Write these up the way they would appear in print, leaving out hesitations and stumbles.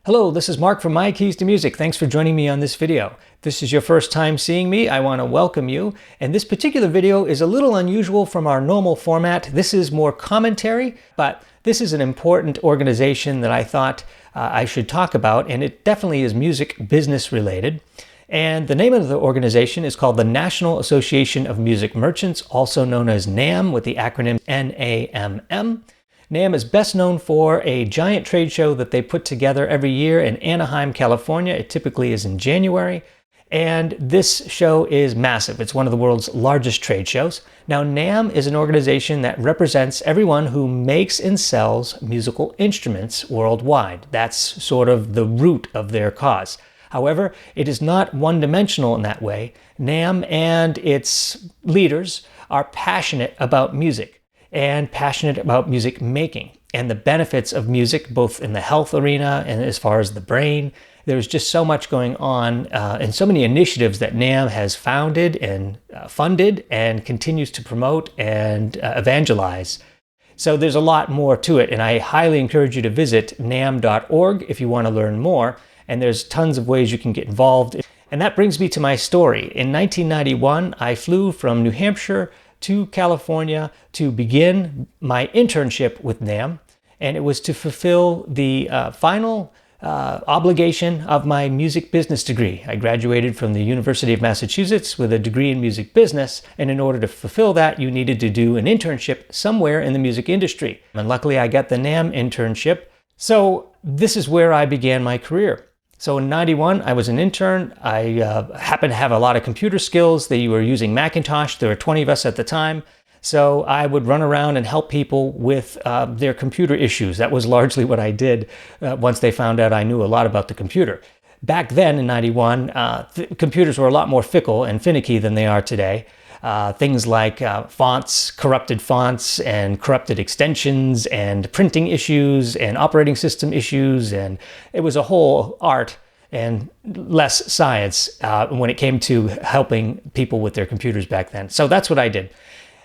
Hello, this is Mark from My Keys to Music. Thanks for joining me on this video. If this is your first time seeing me, I want to welcome you. And this particular video is a little unusual from our normal format. This is more commentary, but this is an important organization that I thought I should talk about, and it definitely is music business related. And the name of the organization is called the National Association of Music Merchants, also known as NAMM with the acronym NAMM. NAMM is best known for a giant trade show that they put together every year in Anaheim, California. It typically is in January. And this show is massive. It's one of the world's largest trade shows. Now, NAMM is an organization that represents everyone who makes and sells musical instruments worldwide. That's sort of the root of their cause. However, it is not one-dimensional in that way. NAMM and its leaders are passionate about music and passionate about music making and the benefits of music, both in the health arena and as far as the brain. There's just so much going on and so many initiatives that NAMM has founded and funded and continues to promote and evangelize. So there's a lot more to it, and I highly encourage you to visit namm.org if you want to learn more. And there's tons of ways you can get involved. And that brings me to my story. In 1991, I flew from New Hampshire to California to begin my internship with NAMM, and it was to fulfill the final obligation of my music business degree. I graduated from the University of Massachusetts with a degree in music business, and in order to fulfill that, you needed to do an internship somewhere in the music industry. And luckily, I got the NAMM internship. So this is where I began my career. So in 91, I was an intern. I happened to have a lot of computer skills. They were using Macintosh. There were 20 of us at the time. So I would run around and help people with their computer issues. That was largely what I did once they found out I knew a lot about the computer. Back then in 91, computers were a lot more fickle and finicky than they are today. Things like fonts, corrupted fonts and corrupted extensions and printing issues and operating system issues. And it was a whole art and less science when it came to helping people with their computers back then. So that's what I did.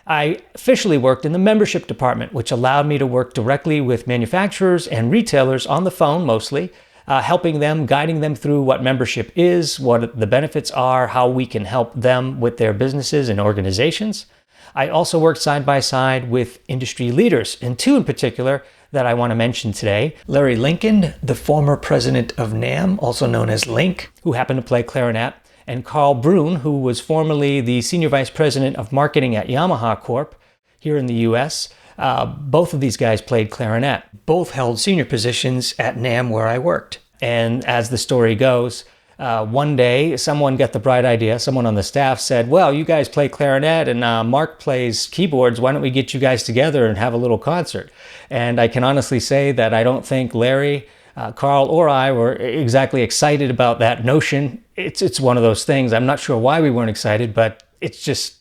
I officially worked in the membership department, which allowed me to work directly with manufacturers and retailers on the phone mostly, helping them, guiding them through what membership is, what the benefits are, how we can help them with their businesses and organizations. I also worked side by side with industry leaders, and two in particular that I want to mention today. Larry Lincoln, the former president of NAMM, also known as Link, who happened to play clarinet, and Carl Brun, who was formerly the senior vice president of marketing at Yamaha Corp here in the US. Both of these guys played clarinet. Both held senior positions at NAMM where I worked. And as the story goes, one day someone got the bright idea, someone on the staff said, well, you guys play clarinet and Marc plays keyboards. Why don't we get you guys together and have a little concert? And I can honestly say that I don't think Larry, Carl, or I were exactly excited about that notion. It's one of those things. I'm not sure why we weren't excited, but it's just,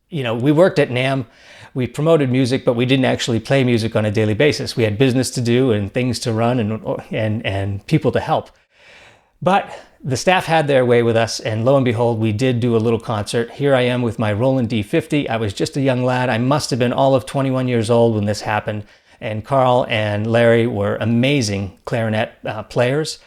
we worked at NAMM. We promoted music, but we didn't actually play music on a daily basis. We had business to do and things to run and people to help. But the staff had their way with us, and lo and behold, we did do a little concert. Here I am with my Roland D50. I was just a young lad. I must have been all of 21 years old when this happened. And Carl and Larry were amazing clarinet players.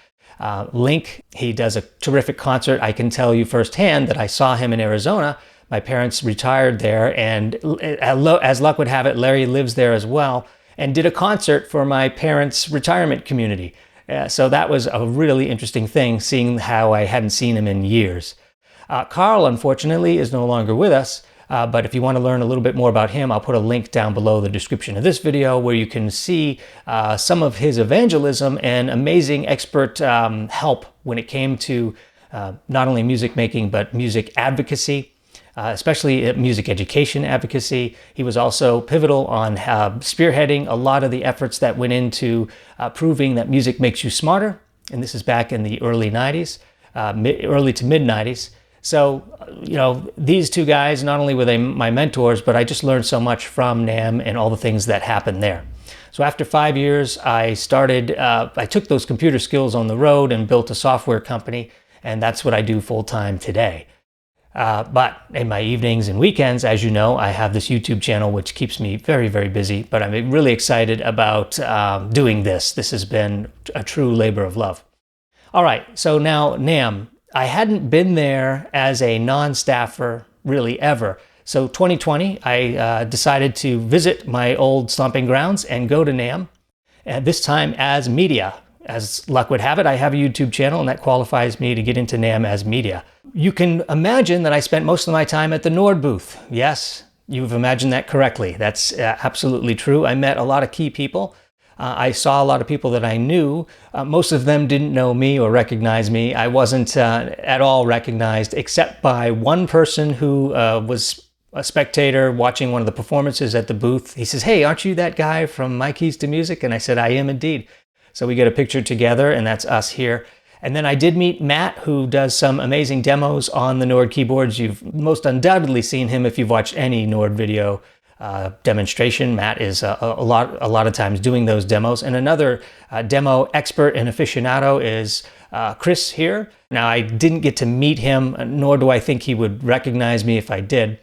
Link, he does a terrific concert. I can tell you firsthand that I saw him in Arizona. My parents retired there, and as luck would have it, Larry lives there as well, and did a concert for my parents' retirement community. So that was a really interesting thing, seeing how I hadn't seen him in years. Carl, unfortunately, is no longer with us, but if you want to learn a little bit more about him, I'll put a link down below the description of this video where you can see some of his evangelism and amazing expert help when it came to not only music making, but music advocacy. Especially music education advocacy. He was also pivotal on spearheading a lot of the efforts that went into proving that music makes you smarter. And this is back in the early 90s, early to mid 90s. So, these two guys, not only were they my mentors, but I just learned so much from NAMM and all the things that happened there. So after 5 years, I took those computer skills on the road and built a software company. And that's what I do full time today. But in my evenings and weekends, as you know, I have this YouTube channel, which keeps me very, very busy. But I'm really excited about doing this. This has been a true labor of love. All right, so now NAMM. I hadn't been there as a non-staffer really ever. So 2020, I decided to visit my old stomping grounds and go to NAMM, and this time as media. As luck would have it, I have a YouTube channel, and that qualifies me to get into NAMM as media. You can imagine that I spent most of my time at the Nord booth. Yes, you've imagined that correctly. That's absolutely true. I met a lot of key people. I saw a lot of people that I knew. Most of them didn't know me or recognize me. I wasn't at all recognized, except by one person who was a spectator watching one of the performances at the booth. He says, "Hey, aren't you that guy from My Keys to Music?" And I said, "I am indeed." So we get a picture together, and that's us here. And then I did meet Matt, who does some amazing demos on the Nord keyboards. You've most undoubtedly seen him if you've watched any Nord video demonstration. Matt is a lot of times doing those demos. And another demo expert and aficionado is Chris here. Now, I didn't get to meet him, nor do I think he would recognize me if I did.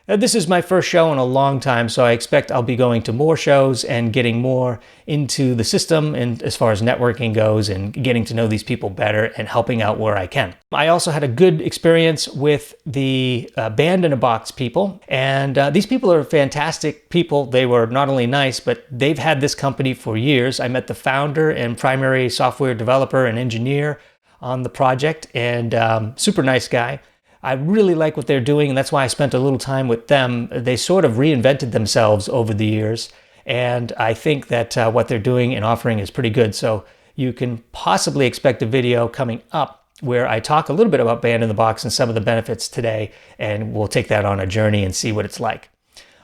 This is my first show in a long time, so I expect I'll be going to more shows and getting more into the system, and as far as networking goes, and getting to know these people better and helping out where I can. I also had a good experience with the Band in a Box people, and these people are fantastic people. They were not only nice, but they've had this company for years. I met the founder and primary software developer and engineer on the project, and super nice guy. I really like what they're doing, and that's why I spent a little time with them. They sort of reinvented themselves over the years, and I think that what they're doing and offering is pretty good. So you can possibly expect a video coming up where I talk a little bit about Band in the Box and some of the benefits today, and we'll take that on a journey and see what it's like.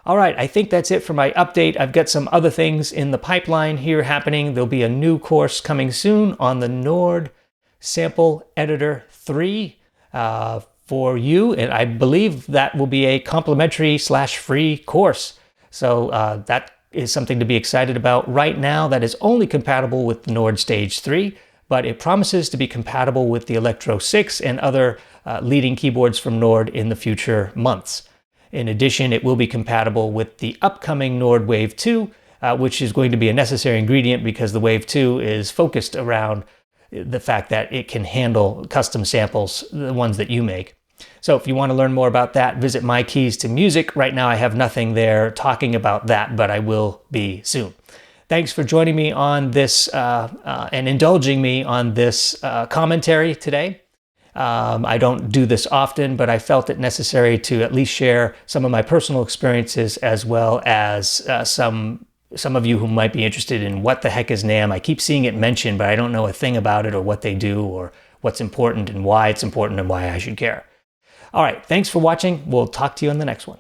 All right, I think that's it for my update. I've got some other things in the pipeline here happening. There'll be a new course coming soon on the Nord Sample Editor 3. For you, and I believe that will be a complimentary/free course. So that is something to be excited about. Right now, that is only compatible with the Nord Stage 3, but it promises to be compatible with the Electro 6 and other leading keyboards from Nord in the future months. In addition, it will be compatible with the upcoming Nord Wave 2, which is going to be a necessary ingredient because the Wave 2 is focused around the fact that it can handle custom samples, the ones that you make. So if you want to learn more about that, visit My Keys to Music. Right now I have nothing there talking about that, but I will be soon. Thanks for joining me on this and indulging me on this commentary today. I don't do this often, but I felt it necessary to at least share some of my personal experiences, as well as some of you who might be interested in what the heck is NAMM. I keep seeing it mentioned, but I don't know a thing about it or what they do or what's important and why it's important and why I should care. All right, thanks for watching. We'll talk to you on the next one.